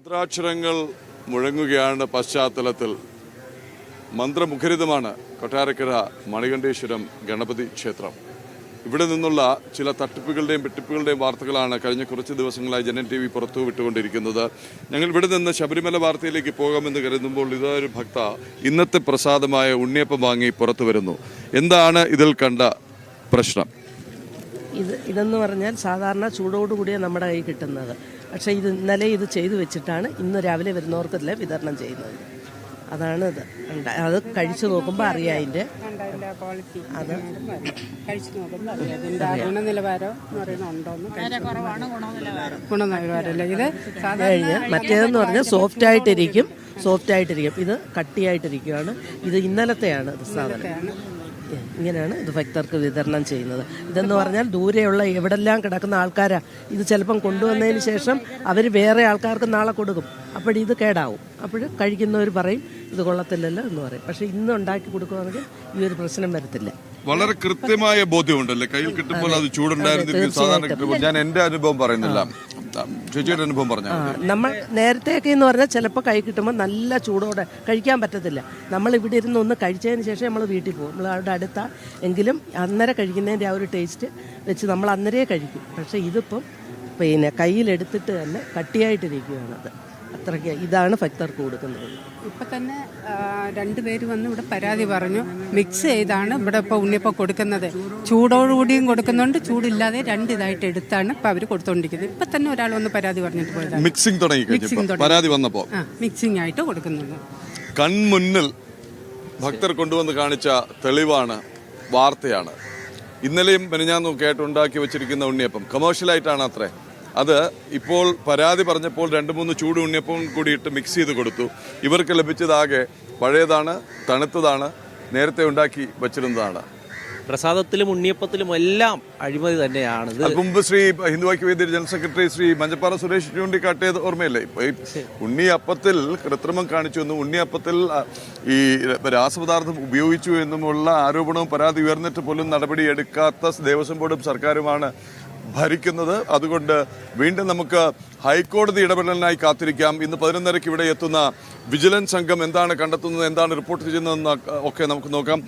മന്ത്രാക്ഷരങ്ങൾ മുഴങ്ങുകയാണ് പശ്ചാത്തലത്തിൽ. മന്ത്രമുഖരിതമാണ് കൊട്ടാരക്കര മണികണ്ഠേശ്വരം ഗണപതി ക്ഷേത്രം. ഇവിടെ നിന്നുള്ള ചില തട്ടിപ്പുകളുടെയും വെട്ടിപ്പുകളുടെയും വാർത്തകളാണ് കഴിഞ്ഞ കുറച്ച് ദിവസങ്ങളായി ജനൻ TV പുറത്തു വിട്ടുകൊണ്ടിരിക്കുന്നത്. ഞങ്ങൾ ഇവിടെ നിന്ന് ശബരിമല വാർത്തയിലേക്ക് പോകാമെന്ന് കരുതുമ്പോൾ ഇതൊരു ഭക്ത ഇന്നത്തെ പ്രസാദമായ ഉണ്ണിയപ്പം വാങ്ങി പുറത്തു വരുന്നു. എന്താണ് ഇതിൽ കണ്ട പ്രശ്നം? ഇതെന്ന് പറഞ്ഞാൽ സാധാരണ ചൂടോടുകൂടിയാണ് നമ്മുടെ കൈ കിട്ടുന്നത്. പക്ഷേ ഇന്നലെ ഇത് ചെയ്തു വെച്ചിട്ടാണ് ഇന്ന് രാവിലെ വരുന്നവർക്കല്ലേ വിതരണം ചെയ്യുന്നത്. അതാണ് ഇത്. അത് കഴിച്ചു നോക്കുമ്പോൾ അറിയാം അതിൻ്റെ അത് ഗുണനിലവാരം ഗുണനിലവാരമല്ല ഇത് കഴിഞ്ഞ് മറ്റേതെന്ന് പറഞ്ഞാൽ സോഫ്റ്റ് ആയിട്ടിരിക്കും. ഇത് കട്ടിയായിട്ടിരിക്കുകയാണ്. ഇത് ഇന്നലത്തെയാണ് ഇത് സാധനം. ഇങ്ങനെയാണ് ഇത് ഭക്തർക്ക് വിതരണം ചെയ്യുന്നത്. ഇതെന്ന് പറഞ്ഞാൽ ദൂരെയുള്ള എവിടെല്ലാം കിടക്കുന്ന ആൾക്കാരാ ഇത് ചിലപ്പം കൊണ്ടുവന്നതിന് ശേഷം അവർ വേറെ ആൾക്കാർക്ക് നാളെ കൊടുക്കും. അപ്പോഴിത് കേടാവും. അപ്പോൾ കഴിക്കുന്നവർ പറയും ഇത് കൊള്ളത്തില്ലല്ലോ എന്ന് പറയും. പക്ഷെ ഇന്ന് ഉണ്ടാക്കി കൊടുക്കുകയാണെങ്കിൽ ഈ ഒരു പ്രശ്നം വരത്തില്ല. വളരെ കൃത്യമായ ബോധ്യമുണ്ടല്ലേ? കയ്യിൽ കിട്ടുമ്പോൾ അത് ചൂടുണ്ടായിരുന്നെങ്കിൽ സാധാരണ ഞാൻ എന്റെ അനുഭവം പറയുന്നില്ല, ചേച്ചിയുടെ അനുഭവം പറഞ്ഞു. നമ്മൾ നേരത്തെയൊക്കെ എന്ന് പറഞ്ഞാൽ ചിലപ്പോൾ കൈ കിട്ടുമ്പോൾ നല്ല ചൂടോടെ കഴിക്കാൻ പറ്റത്തില്ല. നമ്മൾ ഇവിടെ ഇരുന്ന് ഒന്ന് കഴിച്ചതിന് ശേഷം നമ്മൾ വീട്ടിൽ പോകും. നമ്മൾ അവിടെ അടുത്ത എങ്കിലും അന്നേരം കഴിക്കുന്നതിൻ്റെ ആ ഒരു ടേസ്റ്റ് വെച്ച് നമ്മൾ അന്നേരേ കഴിക്കും. പക്ഷേ ഇതിപ്പം കയ്യിലെടുത്തിട്ട് തന്നെ കട്ടിയായിട്ടിരിക്കുകയാണ്. അത് അത്രയ്ക്ക് ഇതാണ് ഭക്തർക്ക് കൊടുക്കുന്നത്. ഇപ്പം തന്നെ രണ്ടുപേര് വന്ന് ഇവിടെ പരാതി പറഞ്ഞു. മിക്സ് ചെയ്താണ് ഇവിടെ ഇപ്പോൾ ഉണ്ണിയപ്പം കൊടുക്കുന്നത്. ചൂടോടുകൂടിയും കൊടുക്കുന്നുണ്ട്, ചൂടില്ലാതെ രണ്ടിതായിട്ട് എടുത്താണ് ഇപ്പം അവർ കൊടുത്തോണ്ടിരിക്കുന്നത്. ഇപ്പം തന്നെ ഒരാൾ വന്ന് പരാതി പറഞ്ഞിട്ട് പോയത് മിക്സിംഗ് തുടങ്ങി പരാതി വന്നപ്പോൾ മിക്സിംഗ് ആയിട്ട് കൊടുക്കുന്നുണ്ട്. കൺമുന്നിൽ ഭക്തർ കൊണ്ടുവന്ന് കാണിച്ച തെളിവാണ്, വാർത്തയാണ്. ഇന്നലെയും മെനഞ്ഞാന്നും ആയിട്ട് ഉണ്ടാക്കി വെച്ചിരിക്കുന്ന ഉണ്ണിയപ്പം കമേഴ്ഷ്യലായിട്ടാണ് അത്രേ. അത് ഇപ്പോൾ പരാതി പറഞ്ഞപ്പോൾ 2-3 ചൂട് ഉണ്ണിയപ്പം കൂടിയിട്ട് മിക്സ് ചെയ്ത് കൊടുത്തു. ഇവർക്ക് ലഭിച്ചതാകെ പഴയതാണ്, തണുത്തതാണ്, നേരത്തെ ഉണ്ടാക്കി വച്ചിരുന്നതാണ്. പ്രസാദത്തിലും ഉണ്ണിയപ്പത്തിലും എല്ലാം അഴിമതി തന്നെയാണ്. മുമ്പ് ശ്രീ ഹിന്ദുഐക്യവേദി ജനറൽ സെക്രട്ടറി ശ്രീ മഞ്ചപ്പാറ സുരേഷ് ചൂണ്ടിക്കാട്ടിയത് ഓർമ്മയില്ലേ? ഇപ്പൊ ഈ ഉണ്ണിയപ്പത്തിൽ കൃത്രിമം കാണിച്ചു എന്നും ഉണ്ണിയപ്പത്തിൽ ഈ രാസപദാർത്ഥം ഉപയോഗിച്ചു എന്നുമുള്ള ആരോപണവും പരാതി ഉയർന്നിട്ട് പോലും നടപടിയെടുക്കാത്ത ദേവസ്വം ബോർഡും സർക്കാരുമാണ് ഭരിക്കുന്നത്. അതുകൊണ്ട് വീണ്ടും നമുക്ക് ഹൈക്കോടതി ഇടപെടലിനായി കാത്തിരിക്കാം. ഇന്ന് 11:30 ഇവിടെ എത്തുന്ന വിജിലൻസ് സംഘം എന്താണ് കണ്ടെത്തുന്നത്, എന്താണ് റിപ്പോർട്ട് ചെയ്യുന്നതെന്ന് ഒക്കെ നമുക്ക് നോക്കാം.